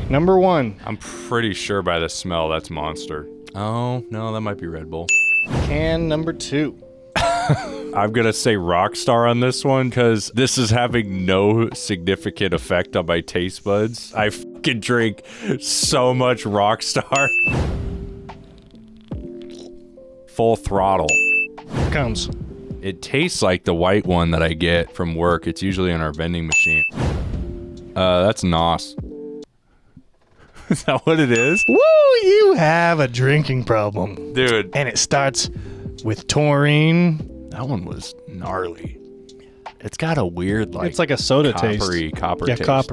Number 1. I'm pretty sure by the smell that's Monster. Oh, no, that might be Red Bull. Can number 2. I'm gonna say Rockstar on this one because this is having no significant effect on my taste buds. I fucking drink so much Rockstar. Full Throttle. Here comes. It tastes like the white one that I get from work. It's usually in our vending machine. That's NOS. Is that what it is? Woo, you have a drinking problem. Dude, And it starts with taurine. that one was gnarly. It's got a weird, like, It's like a soda taste. copper Yeah, taste.